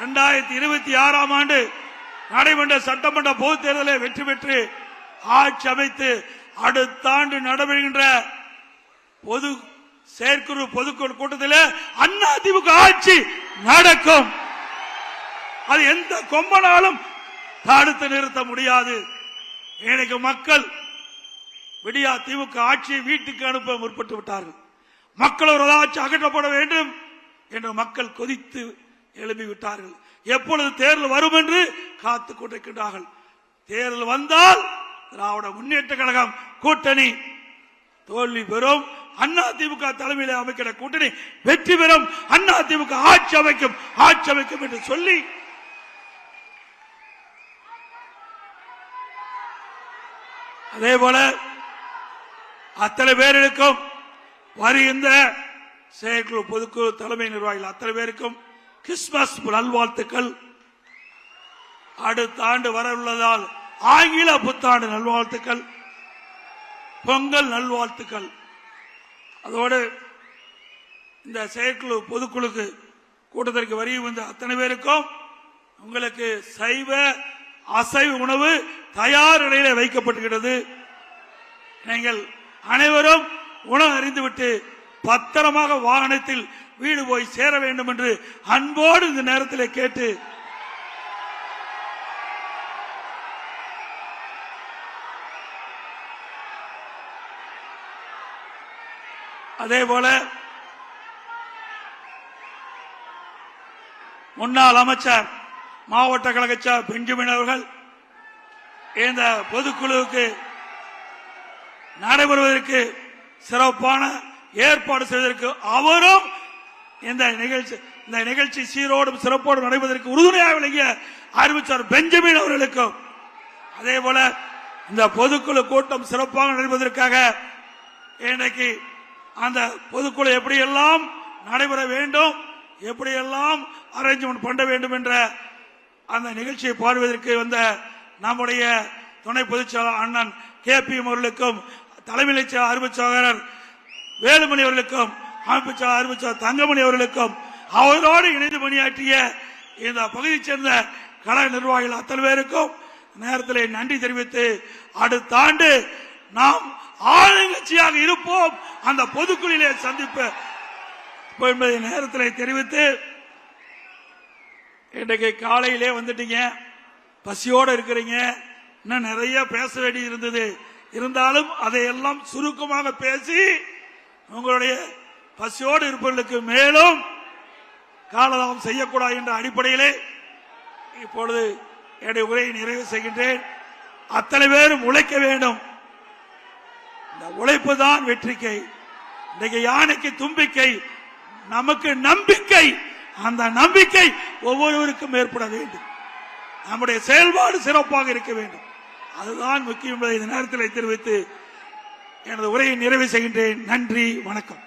2026ஆம் ஆண்டு நடைபெற்ற சட்டமன்ற பொதுத் தேர்தலில் வெற்றி பெற்று ஆட்சி அமைத்து அடுத்த ஆண்டு நடைபெறுகின்ற செயற்குழு பொதுக்குழு கூட்டத்தில் அதிமுக ஆட்சி நடக்கும். அது எந்த கொம்பனாலும் தடுத்து நிறுத்த முடியாது. இன்னைக்கு மக்கள் விடியா திமுக ஆட்சியை வீட்டுக்கு அனுப்ப முற்பட்டு விட்டார்கள். மக்கள் ஒரு ஆட்சி அகற்றப்பட வேண்டும் என்று மக்கள் கொதித்து எழுப்பிவிட்டார்கள். எப்பொழுது தேர்தல் வரும் என்று காத்துக் கொண்டிருக்கின்றார்கள். தேர்தல் வந்தால் திராவிட முன்னேற்ற கழகம் கூட்டணி தோல்வி பெறும். அதிமுக தலைமையில் அமைக்கிற கூட்டணி வெற்றி பெறும். அதிமுக ஆட்சி அமைக்கும் என்று சொல்லி அதேபோல அத்தனை பேருக்கும் வருகின்ற செயற்குழு பொதுக்குழு தலைமை நிர்வாகிகள் அத்தனை பேருக்கும் கிறிஸ்துமஸ் நல்வாழ்த்துக்கள். அடுத்த ஆண்டு வர உள்ளதால் ஆங்கில புத்தாண்டு நல்வாழ்த்துக்கள், பொங்கல் நல்வாழ்த்துக்கள். அதோடு இந்த செயற்குழு பொதுக்குழுக்கு கூட்டத்திற்கு வருகை வந்த அத்தனை பேருக்கும் உங்களுக்கு சைவ அசைவ உணவு தயார் நிலையில் வைக்கப்பட்டுகிறது. நீங்கள் அனைவரும் உணவு அறிந்துவிட்டு பத்திரமாக வாகனத்தில் வீடு போய் சேர வேண்டும் என்று அன்போடு இந்த நேரத்தில் கேட்டு அதேபோல முன்னாள் அமைச்சர் மாவட்ட கழக பெஞ்சமின் அவர்கள் இந்த பொதுக்குழுவுக்கு நடைபெறுவதற்கு சிறப்பான ஏற்பாடு செய்வதற்கு அவரும் இந்த நிகழ்ச்சி சீரோடும் சிறப்போடும் நடைபெறுவதற்கு உறுதுணையாக விளங்கிய அறிவிச்சார் பெஞ்சமின் அவர்களுக்கும் அதேபோல இந்த பொதுக்குழு கூட்டம் சிறப்பாக நடைபெறுவதற்காக இன்றைக்கு அந்த பொதுக்குழு எப்படியெல்லாம் நடைபெற வேண்டும், எப்படியெல்லாம் அரேஞ்ச்மெண்ட் பண்ண வேண்டும் என்ற அந்த நிகழ்ச்சியை பார்வையிற்கு வந்த நம்முடைய துணை பொதுச்செயலாளர் அண்ணன் KPM அவர்களுக்கும், தலைமை அறிவிச்சாளர் வேலுமணி அவர்களுக்கும், அமைப்பு அறிவிச்சாளர் தங்கமணி அவர்களுக்கும், அவரோடு இணைந்து பணியாற்றிய இந்த பகுதியைச் சேர்ந்த கழக நிர்வாகிகள் அத்தனை பேருக்கும் நேரத்தில் நன்றி தெரிவித்து அடுத்த ஆண்டு நாம் ஆளுங்கட்சியாக இருப்போம், அந்த பொதுக்குழுவிலே சந்திப்போம் என்பதை நேரத்தில் தெரிவித்து இன்றைக்கு காலையிலே வந்துட்டீங்க, பசியோடு இருக்கிறீங்க, இன்னும் நிறைய பேச வேண்டி இருந்தது. இருந்தாலும் அதையெல்லாம் சுருக்கமாக பேசி உங்களுடைய பசியோடு இருப்பவர்களுக்கு மேலும் காலதாமம் செய்யக்கூடாது என்ற அடிப்படையிலே இப்பொழுது என்னுடைய உரையை நிறைவு செய்கின்றேன். அத்தனை பேரும் உழைக்க வேண்டும். இந்த உழைப்பு தான் வெற்றிக்கை. இன்றைக்கு யானைக்கு தும்பிக்கை, நமக்கு நம்பிக்கை. அந்த நம்பிக்கை ஒவ்வொருவருக்கும் ஏற்பட வேண்டும். நம்முடைய செயல்பாடு சிறப்பாக இருக்க வேண்டும். அதுதான் முக்கியம் என்பதை இந்த நேரத்தில் தெரிவித்து எனது உரையை நிறைவு செய்கின்றேன். நன்றி, வணக்கம்.